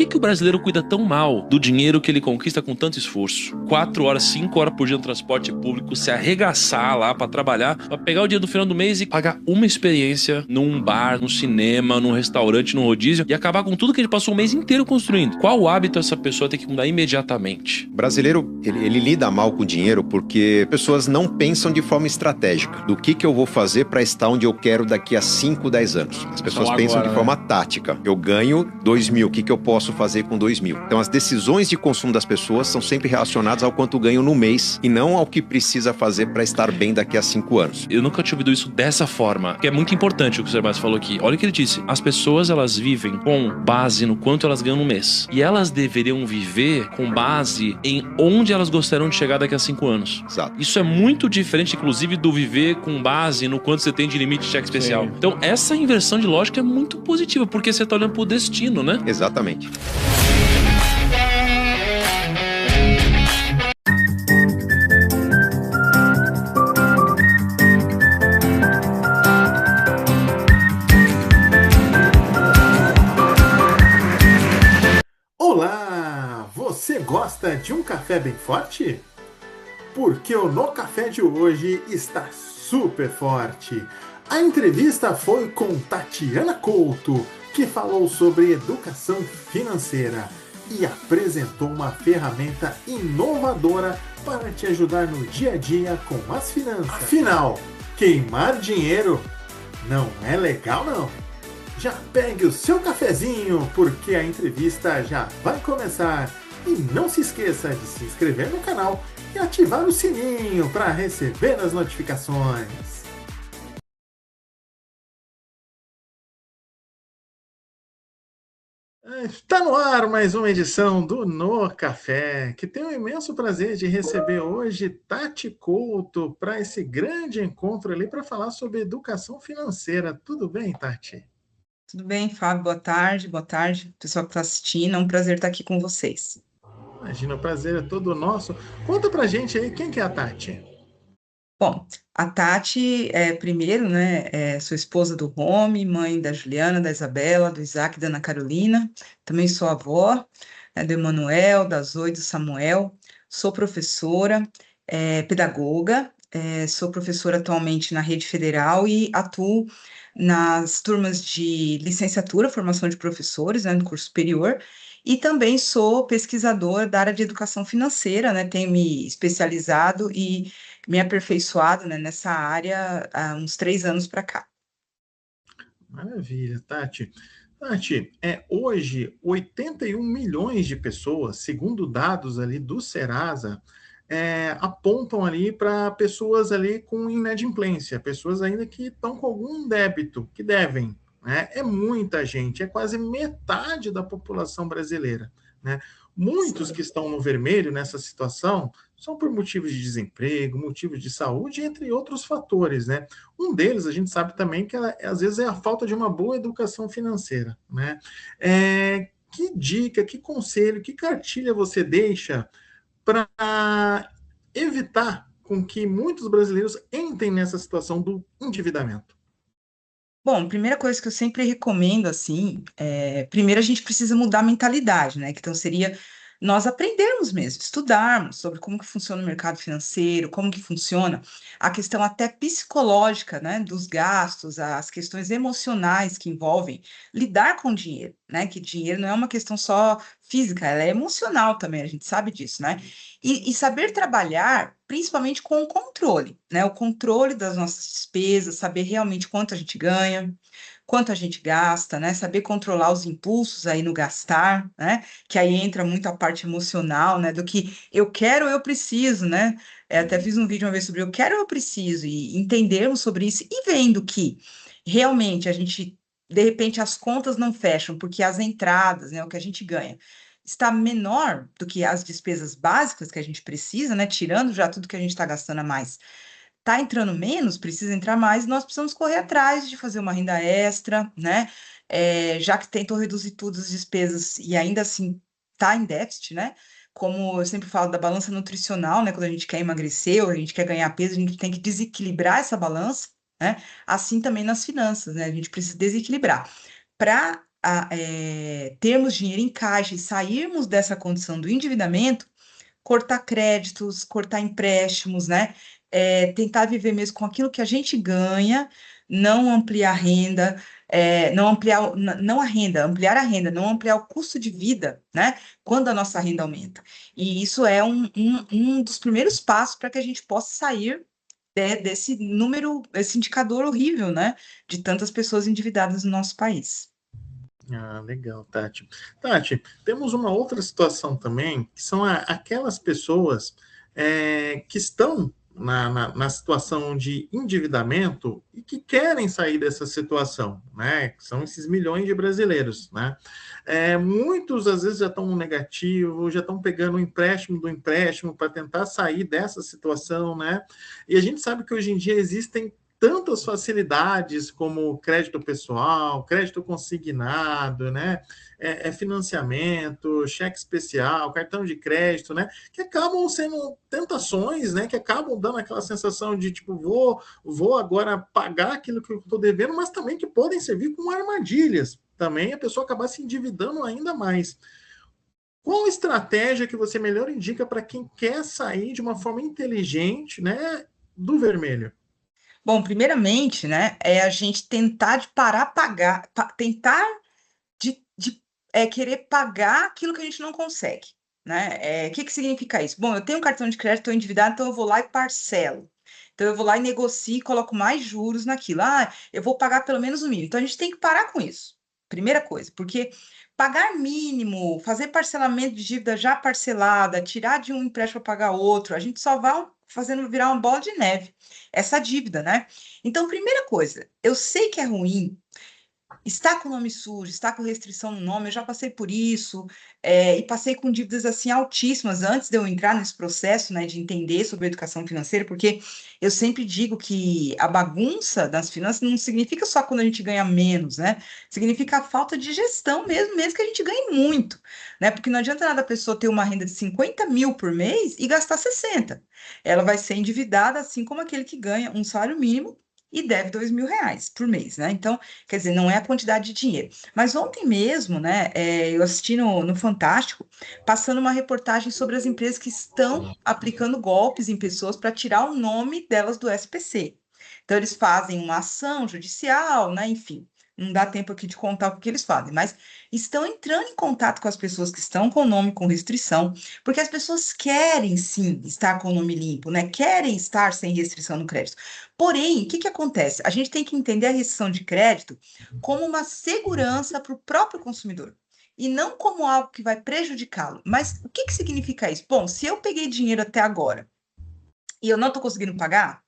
que o brasileiro cuida tão mal do dinheiro que ele conquista com tanto esforço? 4 horas, 5 horas por dia no transporte público, se arregaçar lá pra trabalhar, pra pegar o dia do final do mês e pagar uma experiência num bar, num cinema, num restaurante, num rodízio e acabar com tudo que ele passou o mês inteiro construindo. Qual hábito essa pessoa tem que mudar imediatamente? O brasileiro, ele lida mal com o dinheiro porque pessoas não pensam de forma estratégica. Do que eu vou fazer para estar onde eu quero daqui a 5, 10 anos? As pessoas pensam de forma tática. Eu ganho 2.000, o que eu posso fazer com 2.000? Então as decisões de consumo das pessoas são sempre relacionadas ao quanto ganham no mês e não ao que precisa fazer para estar bem daqui a 5 anos. Eu nunca tinha ouvido isso dessa forma, que é muito importante o que o Sr. Márcio falou aqui. Olha o que ele disse. As pessoas, elas vivem com base no quanto elas ganham no mês. E elas deveriam viver com base em onde elas gostariam de chegar daqui a 5 anos. Exato. Isso é muito diferente, inclusive, do viver com base no quanto você tem de limite de cheque especial. Sim. Então, essa inversão de lógica é muito positiva, porque você tá olhando pro destino, né? Exatamente. Olá! Você gosta de um café bem forte? Porque o No Café de hoje está super forte. A entrevista foi com Tatiana Couto, que falou sobre educação financeira e apresentou uma ferramenta inovadora para te ajudar no dia a dia com as finanças. Afinal, queimar dinheiro não é legal não. Já pegue o seu cafezinho, porque a entrevista já vai começar. E não se esqueça de se inscrever no canal e ativar o sininho para receber as notificações. Está no ar mais uma edição do No Café, que tem o imenso prazer de receber hoje Tati Couto para esse grande encontro ali para falar sobre educação financeira. Tudo bem, Tati? Tudo bem, Fábio? Boa tarde, pessoal que está assistindo. É um prazer estar aqui com vocês. Imagina, o prazer é todo nosso. Conta pra gente aí quem que é a Tati. Bom, a Tati primeiro, né, sou esposa do Rome, mãe da Juliana, da Isabela, do Isaac e da Ana Carolina. Também sou avó, né, do Emanuel, da Zoe e do Samuel. Sou professora, pedagoga, sou professora atualmente na Rede Federal e atuo nas turmas de licenciatura, formação de professores, né, no curso superior, e também sou pesquisadora da área de educação financeira, né, tenho me especializado e me aperfeiçoado, né, nessa área há uns 3 anos para cá. Maravilha, Tati. Tati, hoje 81 milhões de pessoas, segundo dados ali do Serasa, apontam ali para pessoas ali com inadimplência, pessoas ainda que estão com algum débito, que devem, né? É muita gente, é quase metade da população brasileira, né? Muitos que estão no vermelho nessa situação são por motivos de desemprego, motivos de saúde, entre outros fatores, né? Um deles, a gente sabe também que às vezes é a falta de uma boa educação financeira, né? Que dica, que conselho, que cartilha você deixa para evitar com que muitos brasileiros entrem nessa situação do endividamento? Bom, primeira coisa que eu sempre recomendo, assim, primeiro a gente precisa mudar a mentalidade, né? Então seria nós aprendermos mesmo, estudarmos sobre como que funciona o mercado financeiro, como que funciona a questão até psicológica, né, dos gastos, as questões emocionais que envolvem lidar com dinheiro, né? Que dinheiro não é uma questão só física, ela é emocional também, a gente sabe disso, né? E saber trabalhar, principalmente com o controle, né? O controle das nossas despesas, saber realmente quanto a gente ganha, quanto a gente gasta, né? Saber controlar os impulsos aí no gastar, né? Que aí entra muito a parte emocional, né? Do que eu quero, eu preciso, né? Até fiz um vídeo uma vez sobre eu quero, eu preciso, e entendermos sobre isso e vendo que realmente a gente, de repente, as contas não fecham, porque as entradas, né? O que a gente ganha está menor do que as despesas básicas que a gente precisa, né? Tirando já tudo que a gente está gastando a mais, está entrando menos, precisa entrar mais, nós precisamos correr atrás de fazer uma renda extra, né? Já que tentou reduzir todas as despesas e ainda assim está em déficit, né? Como eu sempre falo da balança nutricional, né? Quando a gente quer emagrecer ou a gente quer ganhar peso, a gente tem que desequilibrar essa balança, né? Assim também nas finanças, né? A gente precisa desequilibrar para termos dinheiro em caixa e sairmos dessa condição do endividamento, cortar créditos, cortar empréstimos, né? Tentar viver mesmo com aquilo que a gente ganha, não ampliar a renda, não ampliar, não a renda, ampliar a renda, não ampliar o custo de vida, né? Quando a nossa renda aumenta. E isso é um dos primeiros passos para que a gente possa sair desse número, esse indicador horrível, né? De tantas pessoas endividadas no nosso país. Ah, legal, Tati. Tati, temos uma outra situação também, que são aquelas pessoas que estão na situação de endividamento e que querem sair dessa situação, né? Que são esses milhões de brasileiros, né? Muitos, às vezes, já estão no negativo, já estão pegando o empréstimo do empréstimo para tentar sair dessa situação, né? E a gente sabe que hoje em dia existem tantas facilidades como crédito pessoal, crédito consignado, né? Financiamento, cheque especial, cartão de crédito, né? Que acabam sendo tentações, né? Que acabam dando aquela sensação de tipo, vou agora pagar aquilo que eu estou devendo, mas também que podem servir como armadilhas. Também a pessoa acabar se endividando ainda mais. Qual estratégia que você melhor indica para quem quer sair de uma forma inteligente, né, do vermelho? Bom, primeiramente, né, é a gente tentar de parar pagar, tentar de querer pagar aquilo que a gente não consegue, né? O que que significa isso? Bom, eu tenho um cartão de crédito, estou endividado, então eu vou lá e parcelo. Então eu vou lá e negocio e coloco mais juros naquilo. Ah, eu vou pagar pelo menos o mínimo. Então a gente tem que parar com isso. Primeira coisa, porque pagar mínimo, fazer parcelamento de dívida já parcelada, tirar de um empréstimo para pagar outro, a gente só vai fazendo virar uma bola de neve essa dívida, né? Então, primeira coisa, eu sei que é ruim, está com o nome sujo, está com restrição no nome, eu já passei por isso, e passei com dívidas assim altíssimas antes de eu entrar nesse processo, né, de entender sobre educação financeira, porque eu sempre digo que a bagunça das finanças não significa só quando a gente ganha menos, né? Significa a falta de gestão mesmo que a gente ganhe muito, né? Porque não adianta nada a pessoa ter uma renda de 50 mil por mês e gastar 60. Ela vai ser endividada, assim como aquele que ganha um salário mínimo e deve R$ 2.000 por mês, né? Então, quer dizer, não é a quantidade de dinheiro. Mas ontem mesmo, né, eu assisti no Fantástico, passando uma reportagem sobre as empresas que estão aplicando golpes em pessoas para tirar o nome delas do SPC. Então, eles fazem uma ação judicial, né, enfim. Não dá tempo aqui de contar o que eles fazem, mas estão entrando em contato com as pessoas que estão com o nome com restrição, porque as pessoas querem sim estar com o nome limpo, né? Querem estar sem restrição no crédito. Porém, o que que acontece? A gente tem que entender a restrição de crédito como uma segurança para o próprio consumidor e não como algo que vai prejudicá-lo. Mas o que que significa isso? Bom, se eu peguei dinheiro até agora e eu não estou conseguindo pagar,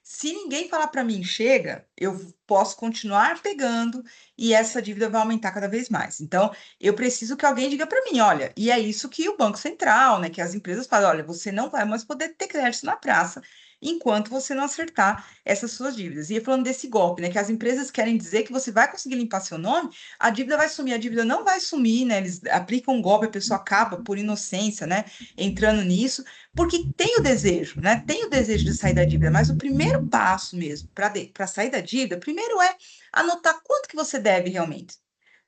se ninguém falar para mim, chega, eu posso continuar pegando e essa dívida vai aumentar cada vez mais. Então, eu preciso que alguém diga para mim, olha, e é isso que o Banco Central, né, que as empresas falam, olha, você não vai mais poder ter crédito na praça enquanto você não acertar essas suas dívidas. E falando desse golpe, né, que as empresas querem dizer que você vai conseguir limpar seu nome, a dívida vai sumir, a dívida não vai sumir, né? Eles aplicam um golpe, a pessoa acaba por inocência, né, entrando nisso porque tem o desejo, né? Tem o desejo de sair da dívida, mas o primeiro passo mesmo para sair da dívida, primeiro é anotar quanto que você deve realmente.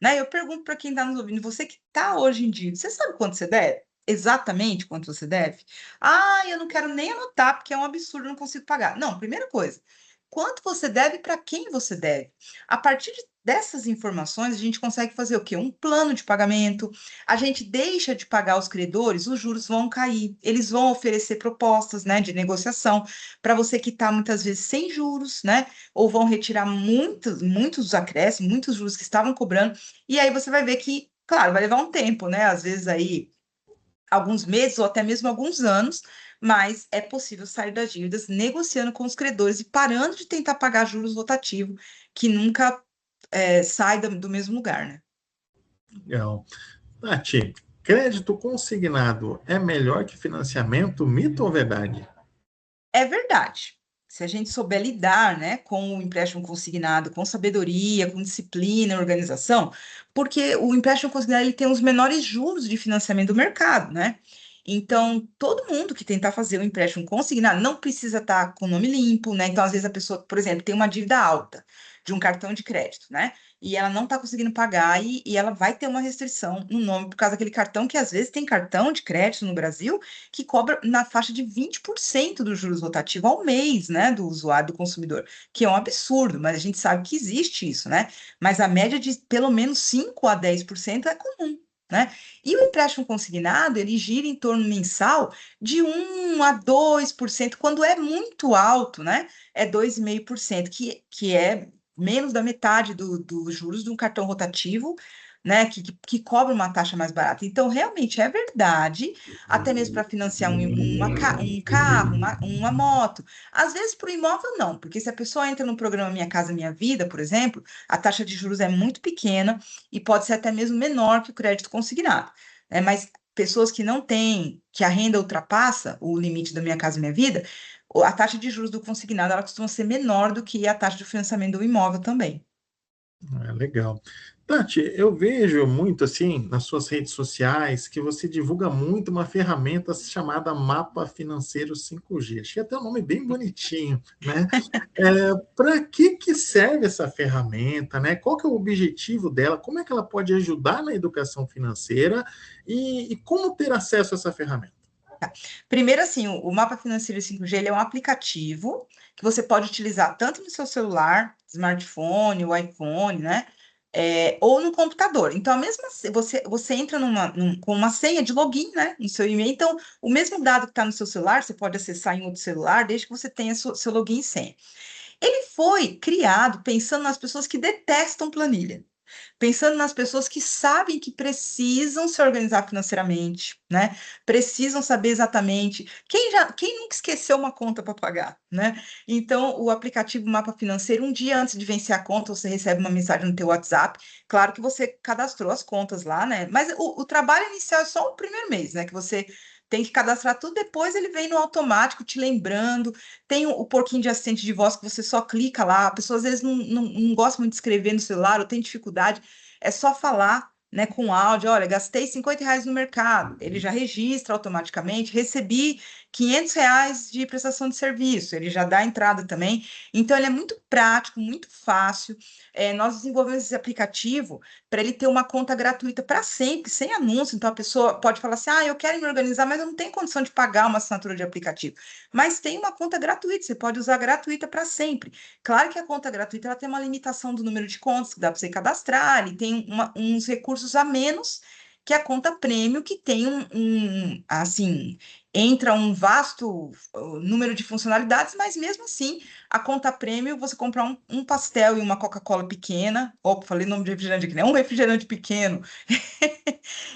Né? Eu pergunto para quem está nos ouvindo, você que está hoje em dívida, você sabe quanto você deve? Exatamente quanto você deve? Ah, eu não quero nem anotar, porque é um absurdo, eu não consigo pagar. Não, primeira coisa, quanto você deve e para quem você deve? A partir dessas informações, a gente consegue fazer o quê? Um plano de pagamento. A gente deixa de pagar os credores, os juros vão cair. Eles vão oferecer propostas, né, de negociação para você quitar muitas vezes sem juros, né? Ou vão retirar muitos acréscimos, muitos juros que estavam cobrando. E aí você vai ver que, claro, vai levar um tempo, né? Às vezes aí alguns meses ou até mesmo alguns anos, mas é possível sair das dívidas negociando com os credores e parando de tentar pagar juros rotativos, que nunca sai do mesmo lugar, né? Legal. Tati, crédito consignado é melhor que financiamento, mito ou verdade? É verdade. Se a gente souber lidar, né, com o empréstimo consignado, com sabedoria, com disciplina, organização, porque o empréstimo consignado ele tem os menores juros de financiamento do mercado, né? Então, todo mundo que tentar fazer o empréstimo consignado não precisa estar com o nome limpo, né? Então, às vezes a pessoa, por exemplo, tem uma dívida alta, de um cartão de crédito, né? E ela não está conseguindo pagar e ela vai ter uma restrição no nome por causa daquele cartão que às vezes tem cartão de crédito no Brasil que cobra na faixa de 20% dos juros rotativos ao mês, né, do usuário, do consumidor, que é um absurdo, mas a gente sabe que existe isso, né? Mas a média de pelo menos 5 a 10% é comum. Né? E o empréstimo consignado, ele gira em torno mensal de 1 a 2%, quando é muito alto, né? É 2,5%, que é menos da metade dos juros de um cartão rotativo, né? Que cobra uma taxa mais barata. Então, realmente é verdade, até mesmo para financiar um carro, uma moto. Às vezes, para o imóvel, não, porque se a pessoa entra no programa Minha Casa Minha Vida, por exemplo, a taxa de juros é muito pequena e pode ser até mesmo menor que o crédito consignado. Né? Mas pessoas que não têm, que a renda ultrapassa o limite da Minha Casa Minha Vida, a taxa de juros do consignado ela costuma ser menor do que a taxa de financiamento do imóvel também. Legal. Tati, eu vejo muito assim nas suas redes sociais que você divulga muito uma ferramenta chamada Mapa Financeiro 5G. Achei até um nome bem bonitinho, né? Para que serve essa ferramenta, né? Qual que é o objetivo dela? Como é que ela pode ajudar na educação financeira e como ter acesso a essa ferramenta? Primeiro, assim, o Mapa Financeiro 5G ele é um aplicativo que você pode utilizar tanto no seu celular, smartphone, o iPhone, né? Ou no computador. Então, a mesma, você entra com uma senha de login, né? No seu e-mail. Então, o mesmo dado que está no seu celular, você pode acessar em outro celular, desde que você tenha seu login e senha. Ele foi criado pensando nas pessoas que detestam planilha. Pensando nas pessoas que sabem que precisam se organizar financeiramente, né? Precisam saber exatamente. Quem nunca esqueceu uma conta para pagar, né? Então, o aplicativo Mapa Financeiro, um dia antes de vencer a conta, você recebe uma mensagem no teu WhatsApp. Claro que você cadastrou as contas lá, né? Mas o trabalho inicial é só o primeiro mês, né? Que você tem que cadastrar tudo, depois ele vem no automático te lembrando. Tem o porquinho de assistente de voz que você só clica lá. A pessoa às vezes não gosta muito de escrever no celular ou tem dificuldade. É só falar, né, com áudio. Olha, gastei R$ 50 no mercado. Ele já registra automaticamente. Recebi R$ 500 de prestação de serviço. Ele já dá a entrada também. Então, ele é muito prático, muito fácil. Nós desenvolvemos esse aplicativo para ele ter uma conta gratuita para sempre, sem anúncio. Então, a pessoa pode falar assim: eu quero me organizar, mas eu não tenho condição de pagar uma assinatura de aplicativo. Mas tem uma conta gratuita, você pode usar gratuita para sempre. Claro que a conta gratuita ela tem uma limitação do número de contas que dá para você cadastrar, e tem uns recursos a menos que a conta premium, que tem assim, entra um vasto número de funcionalidades, mas mesmo assim, a conta premium, você comprar um pastel e uma Coca-Cola pequena, opa, falei nome de refrigerante aqui, né? Um refrigerante pequeno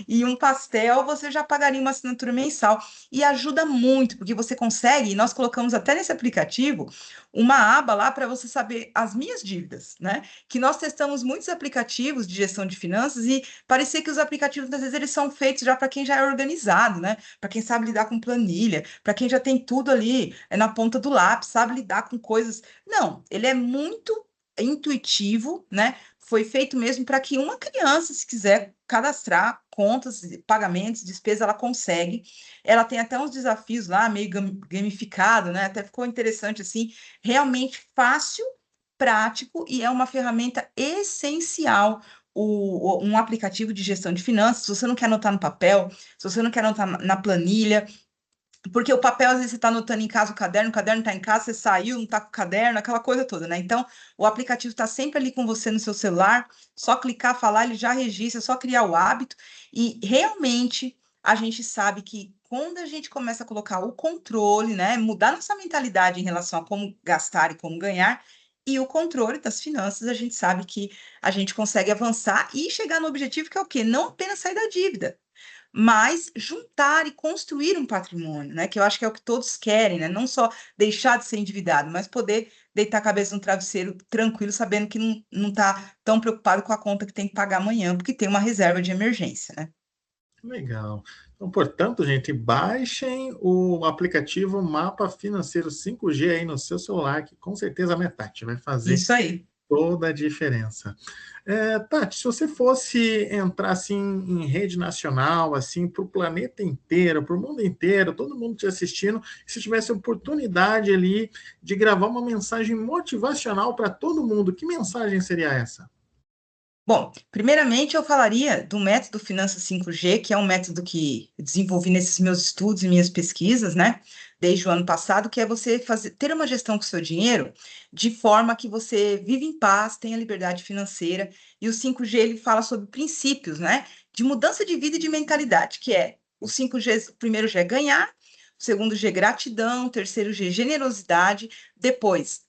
e um pastel, você já pagaria uma assinatura mensal. E ajuda muito, porque você consegue, e nós colocamos até nesse aplicativo, uma aba lá para você saber as minhas dívidas, né? Que nós testamos muitos aplicativos de gestão de finanças e parecia que os aplicativos, às vezes, eles são feitos já para quem já é organizado, né? Para quem sabe lidar com planilha, para quem já tem tudo ali na ponta do lápis, sabe lidar com coisas. Não, ele é muito intuitivo, né? Foi feito mesmo para que uma criança, se quiser cadastrar contas, pagamentos, despesas, ela consegue. Ela tem até uns desafios lá, meio gamificado, né? Até ficou interessante assim, realmente fácil, prático e é uma ferramenta essencial. Um aplicativo de gestão de finanças, se você não quer anotar no papel, se você não quer anotar na planilha, porque o papel, às vezes, você está anotando em casa o caderno está em casa, você saiu, não está com o caderno, aquela coisa toda, né? Então, o aplicativo está sempre ali com você no seu celular, só clicar, falar, ele já registra, é só criar o hábito. E realmente a gente sabe que quando a gente começa a colocar o controle, né? Mudar nossa mentalidade em relação a como gastar e como ganhar, e o controle das finanças, a gente sabe que a gente consegue avançar e chegar no objetivo que é o quê? Não apenas sair da dívida, mas juntar e construir um patrimônio, né? Que eu acho que é o que todos querem, né? Não só deixar de ser endividado, mas poder deitar a cabeça no travesseiro tranquilo, sabendo que não está tão preocupado com a conta que tem que pagar amanhã, porque tem uma reserva de emergência, né? Legal. Então, portanto, gente, baixem o aplicativo Mapa Financeiro 5G aí no seu celular, que com certeza a Metade vai fazer Isso aí. toda a diferença. Tati, se você fosse entrar assim em rede nacional, assim, para o planeta inteiro, para o mundo inteiro, todo mundo te assistindo, se tivesse a oportunidade ali de gravar uma mensagem motivacional para todo mundo, que mensagem seria essa? Bom, primeiramente eu falaria do método Finanças 5G, que é um método que eu desenvolvi nesses meus estudos e minhas pesquisas, né, desde o ano passado, que é você ter uma gestão com o seu dinheiro de forma que você vive em paz, tenha liberdade financeira, e o 5G ele fala sobre princípios, né, de mudança de vida e de mentalidade, que é o 5G, o primeiro G é ganhar, o segundo G é gratidão, o terceiro G é generosidade, depois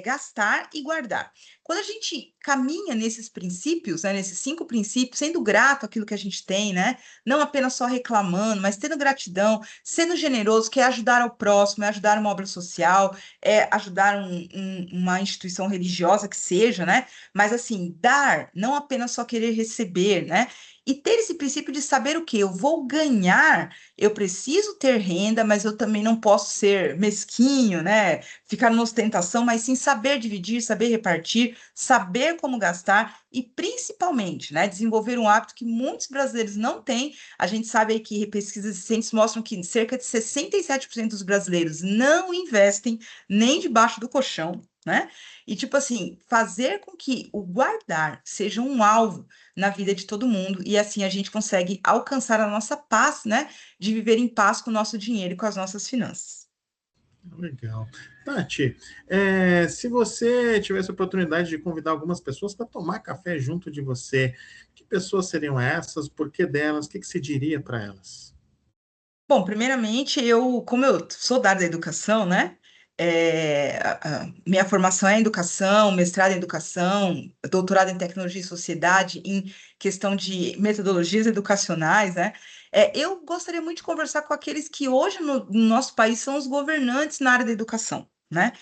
gastar e guardar. Quando a gente caminha nesses princípios, né, nesses 5 princípios, sendo grato àquilo que a gente tem, né, não apenas só reclamando, mas tendo gratidão, sendo generoso, que é ajudar ao próximo, é ajudar uma obra social, é ajudar uma instituição religiosa que seja, né, mas assim, dar, não apenas só querer receber, né, e ter esse princípio de saber o que eu vou ganhar, eu preciso ter renda, mas eu também não posso ser mesquinho, né, ficar numa ostentação, mas sim saber dividir, saber repartir, saber como gastar e, principalmente, né, desenvolver um hábito que muitos brasileiros não têm. A gente sabe aí que pesquisas recentes mostram que cerca de 67% dos brasileiros não investem nem debaixo do colchão, né? E, tipo assim, fazer com que o guardar seja um alvo na vida de todo mundo e assim a gente consegue alcançar a nossa paz, né, de viver em paz com o nosso dinheiro e com as nossas finanças. Legal. Tati, se você tivesse a oportunidade de convidar algumas pessoas para tomar café junto de você, que pessoas seriam essas? Por que delas? O que você diria para elas? Bom, primeiramente, como eu sou da área da educação, né? Minha formação é em educação, mestrado em educação, doutorado em tecnologia e sociedade, em questão de metodologias educacionais, né? Eu gostaria muito de conversar com aqueles que hoje no nosso país são os governantes na área da educação, né?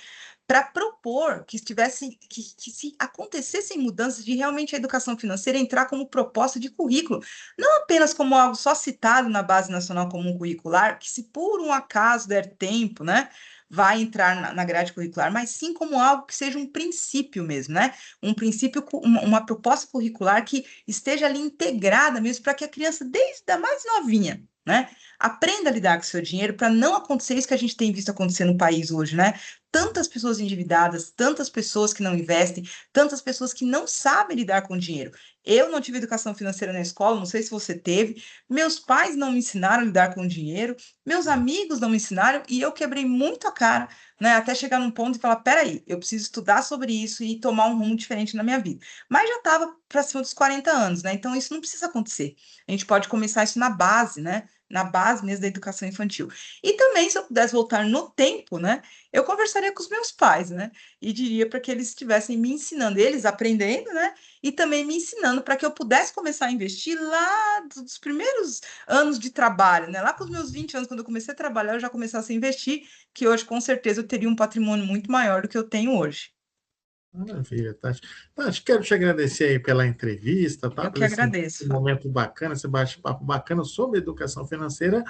Para propor que se acontecessem mudanças de realmente a educação financeira entrar como proposta de currículo, não apenas como algo só citado na Base Nacional Comum Curricular, que se por um acaso der tempo, né, vai entrar na grade curricular, mas sim como algo que seja um princípio mesmo, né? Um princípio, uma proposta curricular que esteja ali integrada mesmo para que a criança, desde a mais novinha, né, aprenda a lidar com o seu dinheiro para não acontecer isso que a gente tem visto acontecer no país hoje, né? Tantas pessoas endividadas, tantas pessoas que não investem, tantas pessoas que não sabem lidar com o dinheiro. Eu não tive educação financeira na escola, não sei se você teve. Meus pais não me ensinaram a lidar com o dinheiro, meus amigos não me ensinaram e eu quebrei muito a cara, né? Até chegar num ponto e falar: peraí, eu preciso estudar sobre isso e tomar um rumo diferente na minha vida. Mas já estava para cima dos 40 anos, né? Então isso não precisa acontecer. A gente pode começar isso na base, né? Na base mesmo da educação infantil. E também, se eu pudesse voltar no tempo, né? Eu conversaria com os meus pais, né? E diria para que eles estivessem me ensinando, eles aprendendo, né? E também me ensinando para que eu pudesse começar a investir lá dos primeiros anos de trabalho, né? Lá com os meus 20 anos, quando eu comecei a trabalhar, eu já começasse a investir, que hoje, com certeza, eu teria um patrimônio muito maior do que eu tenho hoje. Maravilha, Tati. Tati, quero te agradecer aí pela entrevista, tá? Eu Por que esse agradeço, Fábio. momento bacana, esse bate-papo bacana sobre educação financeira.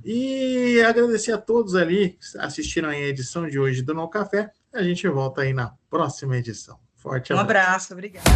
E agradecer a todos ali que assistiram aí a edição de hoje do No Café. A gente volta aí na próxima edição. Forte Um abraço. abraço, obrigada.